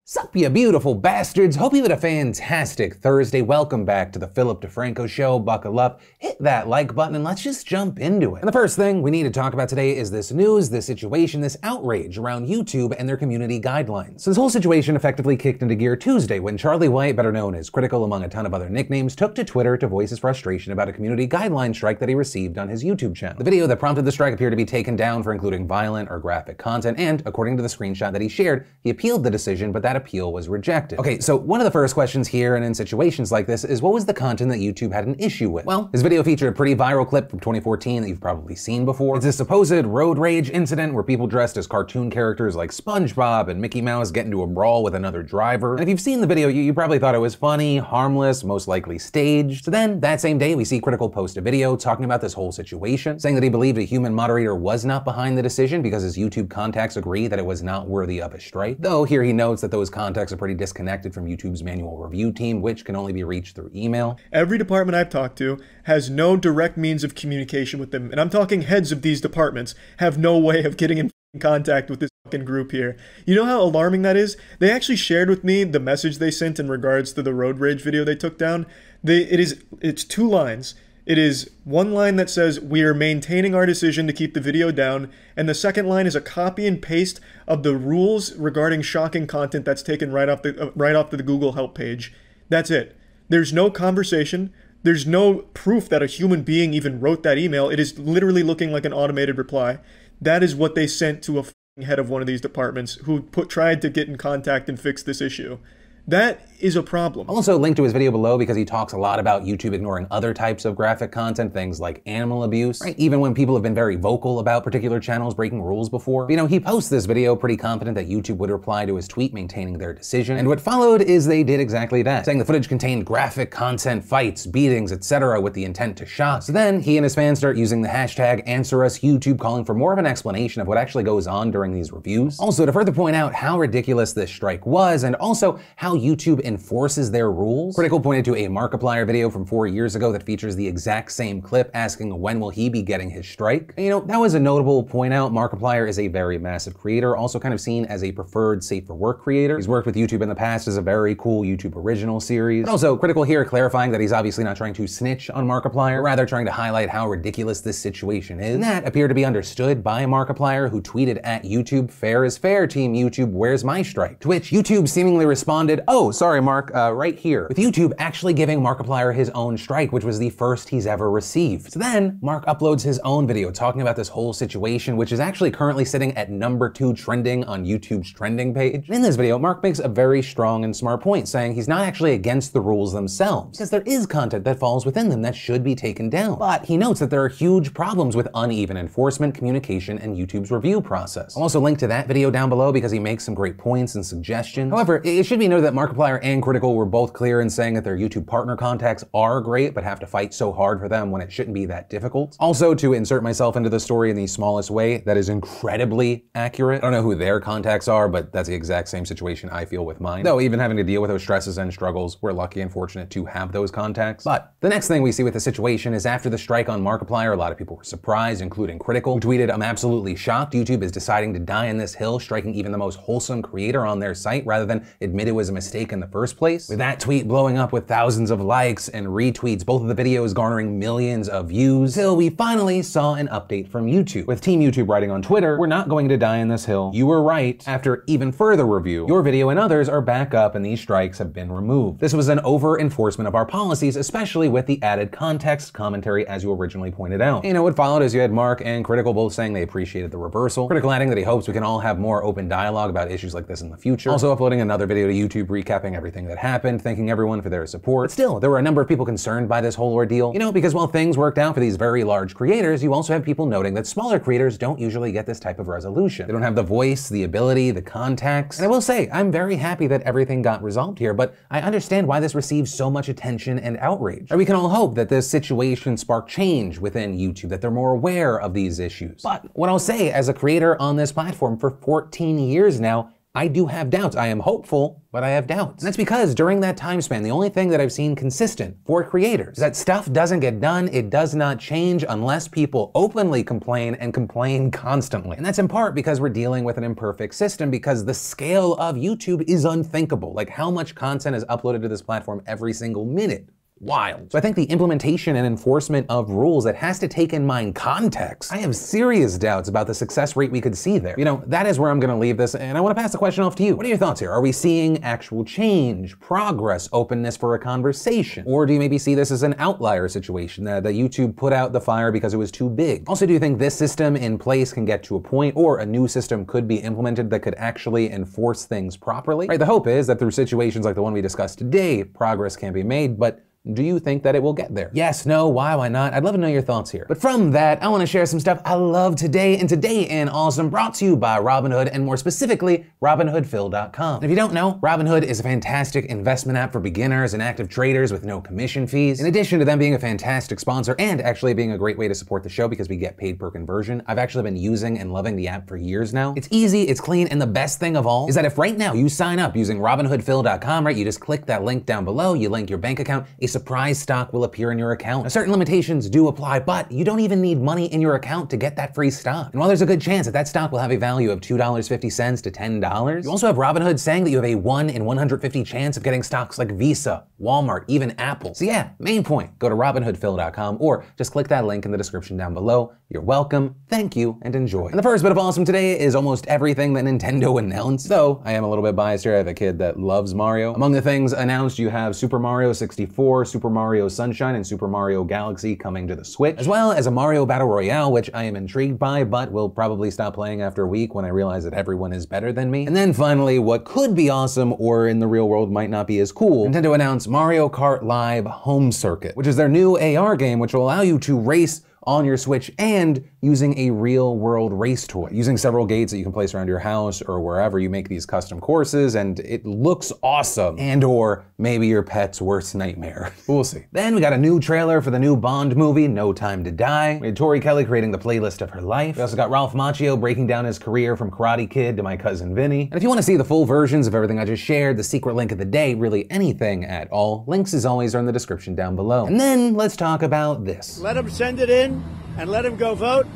Sup, you beautiful bastards! Hope you had a fantastic Thursday. Welcome back to the Philip DeFranco Show. Buckle up, hit that like button, and let's just jump into it. And the first thing we need to talk about today is this news, this situation, this outrage around YouTube and their community guidelines. So this whole situation effectively kicked into gear Tuesday when Charlie White, better known as Critical among a ton of other nicknames, took to Twitter to voice his frustration about a community guideline strike that he received on his YouTube channel. The video that prompted the strike appeared to be taken down for including violent or graphic content, and according to the screenshot that he shared, he appealed the decision, but that appeal was rejected. Okay, so one of the first questions here and in situations like this is, what was the content that YouTube had an issue with? Well, this video featured a pretty viral clip from 2014 that you've probably seen before. It's this supposed road rage incident where people dressed as cartoon characters like SpongeBob and Mickey Mouse get into a brawl with another driver. And if you've seen the video, you probably thought it was funny, harmless, most likely staged. So then, that same day, we see Critical post a video talking about this whole situation, saying that he believed a human moderator was not behind the decision because his YouTube contacts agree that it was not worthy of a strike. Though here he notes that those contacts are pretty disconnected from YouTube's manual review team, which can only be reached through email. Every department I've talked to has no direct means of communication with them, and I'm talking heads of these departments have no way of getting in contact with this fucking group here. You know how alarming that is? They actually shared with me the message they sent in regards to the road rage video they took down. It's 2 lines. It is one line that says, "We are maintaining our decision to keep the video down," and the second line is a copy and paste of the rules regarding shocking content that's taken right off the Google help page. That's it. There's no conversation. There's no proof that a human being even wrote that email. It is literally looking like an automated reply. That is what they sent to a head of one of these departments who tried to get in contact and fix this issue. That is a problem. I'll also link to his video below because he talks a lot about YouTube ignoring other types of graphic content, things like animal abuse, right? Even when people have been very vocal about particular channels breaking rules before. But, you know, he posts this video pretty confident that YouTube would reply to his tweet maintaining their decision. And what followed is they did exactly that, saying the footage contained graphic content, fights, beatings, etc. with the intent to shock. So then he and his fans start using the hashtag #AnswerUsYouTube, calling for more of an explanation of what actually goes on during these reviews. Also, to further point out how ridiculous this strike was, and also how YouTube enforces their rules, Critical pointed to a Markiplier video from 4 years ago that features the exact same clip asking when will he be getting his strike. And, you know, that was a notable point out. Markiplier is a very massive creator, also kind of seen as a preferred safe for work creator. He's worked with YouTube in the past as a very cool YouTube original series. But also, Critical here clarifying that he's obviously not trying to snitch on Markiplier, rather trying to highlight how ridiculous this situation is. And that appeared to be understood by Markiplier, who tweeted at YouTube, "Fair is fair, Team YouTube, where's my strike?" To which YouTube seemingly responded, "Oh, sorry Mark, right here," with YouTube actually giving Markiplier his own strike, which was the first he's ever received. So then, Mark uploads his own video talking about this whole situation, which is actually currently sitting at #2 trending on YouTube's trending page. In this video, Mark makes a very strong and smart point, saying he's not actually against the rules themselves, because there is content that falls within them that should be taken down. But he notes that there are huge problems with uneven enforcement, communication, and YouTube's review process. I'll also link to that video down below because he makes some great points and suggestions. However, it should be noted that Markiplier and Critical were both clear in saying that their YouTube partner contacts are great, but have to fight so hard for them when it shouldn't be that difficult. Also, to insert myself into the story in the smallest way, that is incredibly accurate. I don't know who their contacts are, but that's the exact same situation I feel with mine. Though even having to deal with those stresses and struggles, we're lucky and fortunate to have those contacts. But the next thing we see with the situation is after the strike on Markiplier, a lot of people were surprised, including Critical, who tweeted, "I'm absolutely shocked YouTube is deciding to die on this hill, striking even the most wholesome creator on their site rather than admit it was a mistake in the first place." With that tweet blowing up with thousands of likes and retweets, both of the videos garnering millions of views, till we finally saw an update from YouTube, with Team YouTube writing on Twitter, "We're not going to die on this hill. You were right. After even further review, your video and others are back up and these strikes have been removed. This was an over-enforcement of our policies, especially with the added context commentary as you originally pointed out." You know, what followed is you had Mark and Critical both saying they appreciated the reversal, Critical adding that he hopes we can all have more open dialogue about issues like this in the future, also uploading another video to YouTube recapping everything that happened, thanking everyone for their support. But still, there were a number of people concerned by this whole ordeal, you know, because while things worked out for these very large creators, you also have people noting that smaller creators don't usually get this type of resolution. They don't have the voice, the ability, the contacts. And I will say, I'm very happy that everything got resolved here, but I understand why this receives so much attention and outrage. And we can all hope that this situation sparked change within YouTube, that they're more aware of these issues. But what I'll say, as a creator on this platform for 14 years now, I do have doubts. I am hopeful, but I have doubts. And that's because during that time span, the only thing that I've seen consistent for creators is that stuff doesn't get done, it does not change unless people openly complain and complain constantly. And that's in part because we're dealing with an imperfect system, because the scale of YouTube is unthinkable. Like, how much content is uploaded to this platform every single minute? Wild. So I think the implementation and enforcement of rules that has to take in mind context, I have serious doubts about the success rate we could see there. You know, that is where I'm gonna leave this, and I wanna pass the question off to you. What are your thoughts here? Are we seeing actual change, progress, openness for a conversation? Or do you maybe see this as an outlier situation, that YouTube put out the fire because it was too big? Also, do you think this system in place can get to a point, or a new system could be implemented that could actually enforce things properly? Right, the hope is that through situations like the one we discussed today, progress can be made, but do you think that it will get there? Yes, no, why not? I'd love to know your thoughts here. But from that, I want to share some stuff I love today, and Today in Awesome brought to you by Robinhood, and more specifically, RobinhoodPhil.com. And if you don't know, Robinhood is a fantastic investment app for beginners and active traders with no commission fees. In addition to them being a fantastic sponsor and actually being a great way to support the show because we get paid per conversion, I've actually been using and loving the app for years now. It's easy, it's clean, and the best thing of all is that if right now you sign up using RobinhoodPhil.com, right, you just click that link down below, you link your bank account, a surprise stock will appear in your account. Now, certain limitations do apply, but you don't even need money in your account to get that free stock. And while there's a good chance that that stock will have a value of $2.50 to $10, you also have Robinhood saying that you have a 1 in 150 chance of getting stocks like Visa, Walmart, even Apple. So yeah, main point, go to RobinhoodPhil.com or just click that link in the description down below. You're welcome, thank you, and enjoy. And the first bit of awesome today is almost everything that Nintendo announced, though I am a little bit biased here. I have a kid that loves Mario. Among the things announced, you have Super Mario 64, Super Mario Sunshine, and Super Mario Galaxy coming to the Switch, as well as a Mario Battle Royale, which I am intrigued by, but will probably stop playing after a week when I realize that everyone is better than me. And then finally, what could be awesome, or in the real world might not be as cool, Nintendo announced Mario Kart Live Home Circuit, which is their new AR game, which will allow you to race on your Switch and using a real world race toy. Using several gates that you can place around your house or wherever, you make these custom courses and it looks awesome. And or maybe your pet's worst nightmare. We'll see. Then we got a new trailer for the new Bond movie, No Time to Die. We had Tori Kelly creating the playlist of her life. We also got Ralph Macchio breaking down his career from Karate Kid to My Cousin Vinny. And if you want to see the full versions of everything I just shared, the secret link of the day, really anything at all, links as always are in the description down below. And then let's talk about this. Let them send it in and let them go vote.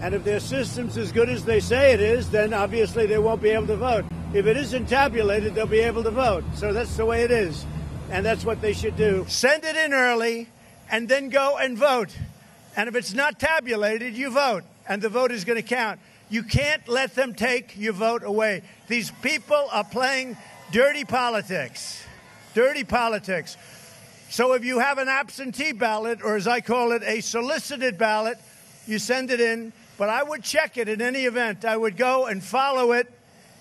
And if their system's as good as they say it is, then obviously they won't be able to vote. If it isn't tabulated, they'll be able to vote. So that's the way it is. And that's what they should do. Send it in early and then go and vote. And if it's not tabulated, you vote. And the vote is going to count. You can't let them take your vote away. These people are playing dirty politics. Dirty politics. So if you have an absentee ballot, or as I call it, a solicited ballot, you send it in. But I would check it in any event. I would go and follow it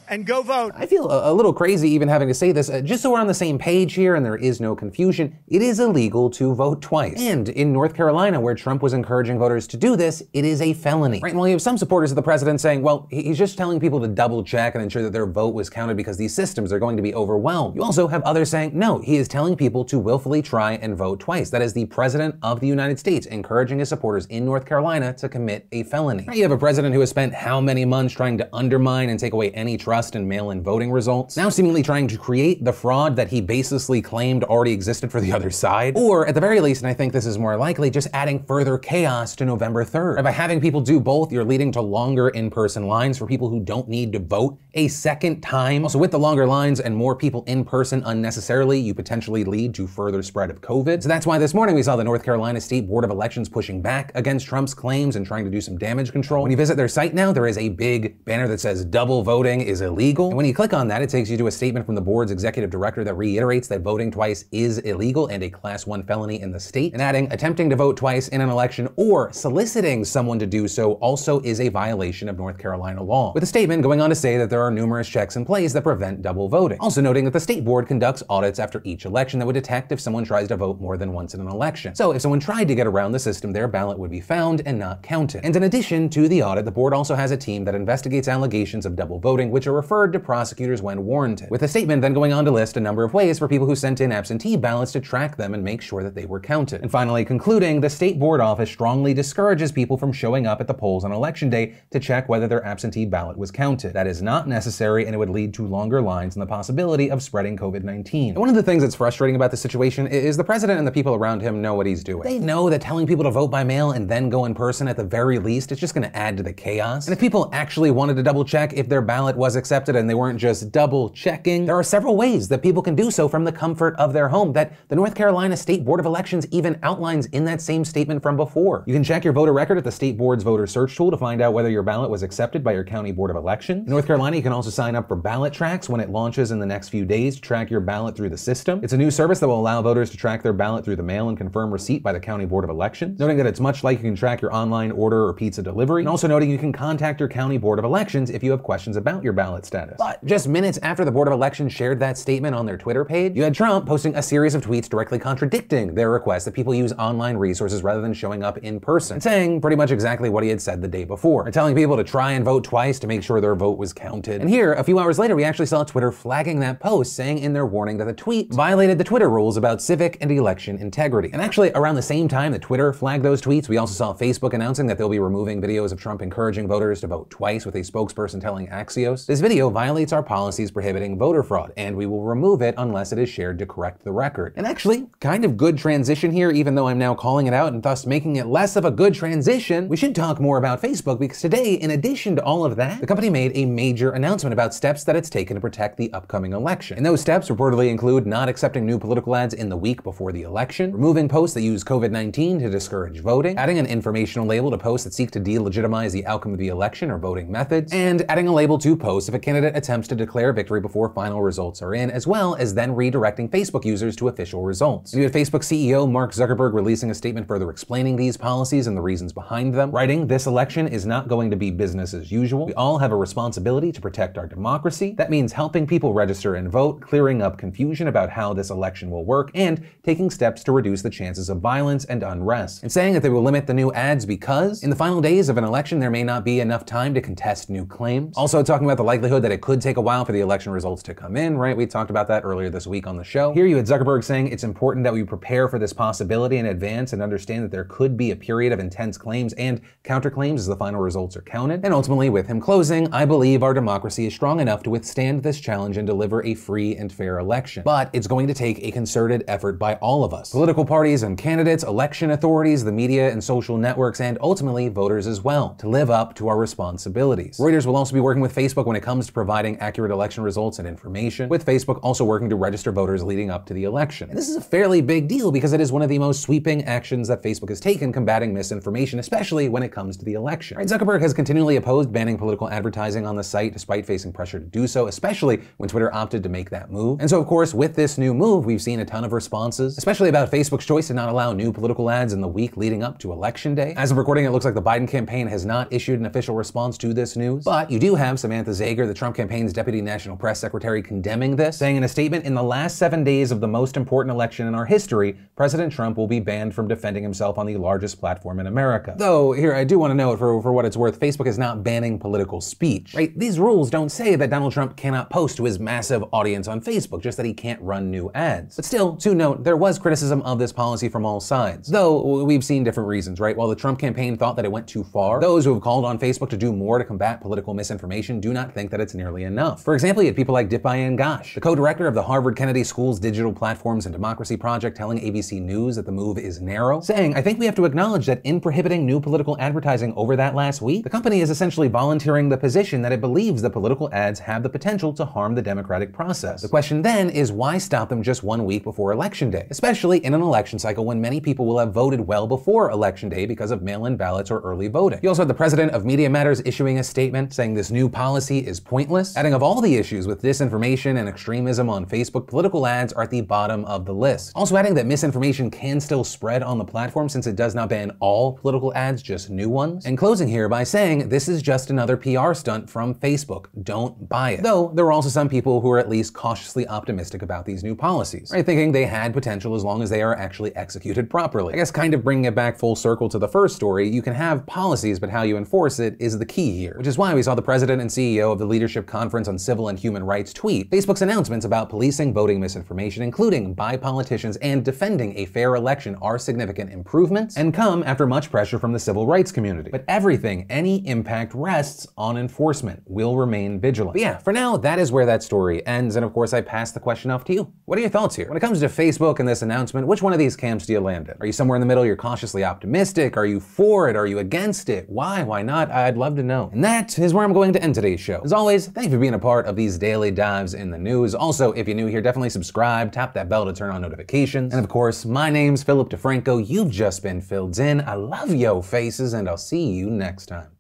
and go vote. I feel a little crazy even having to say this. Just so we're on the same page here and there is no confusion, it is illegal to vote twice. And in North Carolina, where Trump was encouraging voters to do this, it is a felony. Right? Well, you have some supporters of the president saying, well, he's just telling people to double check and ensure that their vote was counted because these systems are going to be overwhelmed. You also have others saying, no, he is telling people to willfully try and vote twice. That is the president of the United States encouraging his supporters in North Carolina to commit a felony. Right? You have a president who has spent how many months trying to undermine and take away any trust in mail-in voting results, now seemingly trying to create the fraud that he baselessly claimed already existed for the other side, or at the very least, and I think this is more likely, just adding further chaos to November 3rd. By having people do both, you're leading to longer in-person lines for people who don't need to vote a second time. Also, with the longer lines and more people in person unnecessarily, you potentially lead to further spread of COVID. So that's why this morning we saw the North Carolina State Board of Elections pushing back against Trump's claims and trying to do some damage control. When you visit their site now, there is a big banner that says double voting is illegal. And when you click on that, it takes you to a statement from the board's executive director that reiterates that voting twice is illegal and a Class 1 felony in the state, and adding attempting to vote twice in an election or soliciting someone to do so also is a violation of North Carolina law, with a statement going on to say that there are numerous checks in place that prevent double voting. Also noting that the state board conducts audits after each election that would detect if someone tries to vote more than once in an election. So if someone tried to get around the system, their ballot would be found and not counted. And in addition to the audit, the board also has a team that investigates allegations of double voting, which are referred to prosecutors when warranted, with a statement then going on to list a number of ways for people who sent in absentee ballots to track them and make sure that they were counted. And finally concluding, the state board office strongly discourages people from showing up at the polls on election day to check whether their absentee ballot was counted. That is not unnecessary and it would lead to longer lines and the possibility of spreading COVID-19. And one of the things that's frustrating about the situation is the president and the people around him know what he's doing. They know that telling people to vote by mail and then go in person at the very least, it's just going to add to the chaos. And if people actually wanted to double check if their ballot was accepted and they weren't just double checking, there are several ways that people can do so from the comfort of their home that the North Carolina State Board of Elections even outlines in that same statement from before. You can check your voter record at the state board's voter search tool to find out whether your ballot was accepted by your county board of elections. In North Carolina, you can also sign up for Ballot Tracks when it launches in the next few days to track your ballot through the system. It's a new service that will allow voters to track their ballot through the mail and confirm receipt by the county board of elections. Noting that it's much like you can track your online order or pizza delivery, and also noting you can contact your county board of elections if you have questions about your ballot status. But just minutes after the board of elections shared that statement on their Twitter page, you had Trump posting a series of tweets directly contradicting their request that people use online resources rather than showing up in person, and saying pretty much exactly what he had said the day before, and telling people to try and vote twice to make sure their vote was counted. And here, a few hours later, we actually saw Twitter flagging that post, saying in their warning that the tweet violated the Twitter rules about civic and election integrity. And actually, around the same time that Twitter flagged those tweets, we also saw Facebook announcing that they'll be removing videos of Trump encouraging voters to vote twice, with a spokesperson telling Axios, "This video violates our policies prohibiting voter fraud, and we will remove it unless it is shared to correct the record." And actually, kind of good transition here, even though I'm now calling it out and thus making it less of a good transition, we should talk more about Facebook, because today, in addition to all of that, the company made a major announcement about steps that it's taken to protect the upcoming election. And those steps reportedly include not accepting new political ads in the week before the election, removing posts that use COVID-19 to discourage voting, adding an informational label to posts that seek to delegitimize the outcome of the election or voting methods, and adding a label to posts if a candidate attempts to declare victory before final results are in, as well as then redirecting Facebook users to official results. You had Facebook CEO Mark Zuckerberg releasing a statement further explaining these policies and the reasons behind them, writing, "This election is not going to be business as usual. We all have a responsibility to protect our democracy. That means helping people register and vote, clearing up confusion about how this election will work, and taking steps to reduce the chances of violence and unrest." And saying that they will limit the new ads because in the final days of an election, there may not be enough time to contest new claims. Also talking about the likelihood that it could take a while for the election results to come in, right? We talked about that earlier this week on the show. Here you had Zuckerberg saying it's important that we prepare for this possibility in advance and understand that there could be a period of intense claims and counterclaims as the final results are counted. And ultimately, with him closing, "I believe our democracy is strong enough to withstand this challenge and deliver a free and fair election. But it's going to take a concerted effort by all of us, political parties and candidates, election authorities, the media and social networks, and ultimately voters as well, to live up to our responsibilities." Reuters will also be working with Facebook when it comes to providing accurate election results and information, with Facebook also working to register voters leading up to the election. And this is a fairly big deal because it is one of the most sweeping actions that Facebook has taken combating misinformation, especially when it comes to the election. Right, Zuckerberg has continually opposed banning political advertising on the site despite facing pressure to do so, especially when Twitter opted to make that move. And so, of course, with this new move, we've seen a ton of responses, especially about Facebook's choice to not allow new political ads in the week leading up to Election Day. As of recording, it looks like the Biden campaign has not issued an official response to this news, but you do have Samantha Zager, the Trump campaign's deputy national press secretary, condemning this, saying in a statement, "In the last 7 days of the most important election in our history, President Trump will be banned from defending himself on the largest platform in America." Though, here I do want to note, for what it's worth, Facebook is not banning political speech, right? These rules don't say that Donald Trump cannot post to his massive audience on Facebook, just that he can't run new ads. But still, to note, there was criticism of this policy from all sides, though we've seen different reasons, right? While the Trump campaign thought that it went too far, those who have called on Facebook to do more to combat political misinformation do not think that it's nearly enough. For example, you had people like Dipayan Ghosh, the co-director of the Harvard Kennedy School's Digital Platforms and Democracy Project, telling ABC News that the move is narrow, saying, "I think we have to acknowledge that in prohibiting new political advertising over that last week, the company is essentially volunteering the position that it believes that political ads have the potential to harm the democratic process. The question then is, why stop them just 1 week before Election Day, especially in an election cycle when many people will have voted well before Election Day because of mail-in ballots or early voting?" You also had the president of Media Matters issuing a statement saying this new policy is pointless, adding, "Of all the issues with disinformation and extremism on Facebook, political ads are at the bottom of the list." Also adding that misinformation can still spread on the platform since it does not ban all political ads, just new ones. And closing here by saying, "This is just another PR stunt from Facebook. Don't buy it." Though there were also some people who are at least cautiously optimistic about these new policies, right? Thinking they had potential as long as they are actually executed properly. I guess kind of bringing it back full circle to the first story, you can have policies, but how you enforce it is the key here, which is why we saw the president and CEO of the Leadership Conference on Civil and Human Rights tweet Facebook's announcements about policing voting misinformation, including by politicians, and defending a fair election are significant improvements and come after much pressure from the civil rights community. But everything, any impact rests on enforcement. We'll remain vigilant. But yeah, for now, that is where that story ends, and of course I pass the question off to you. What are your thoughts here? When it comes to Facebook and this announcement, which one of these camps do you land in? Are you somewhere in the middle, you're cautiously optimistic? Are you for it? Are you against it? Why not? I'd love to know. And that is where I'm going to end today's show. As always, thank you for being a part of these daily dives in the news. Also, if you're new here, definitely subscribe, tap that bell to turn on notifications. And of course, my name's Philip DeFranco. You've just been filled in. I love yo faces, and I'll see you next time.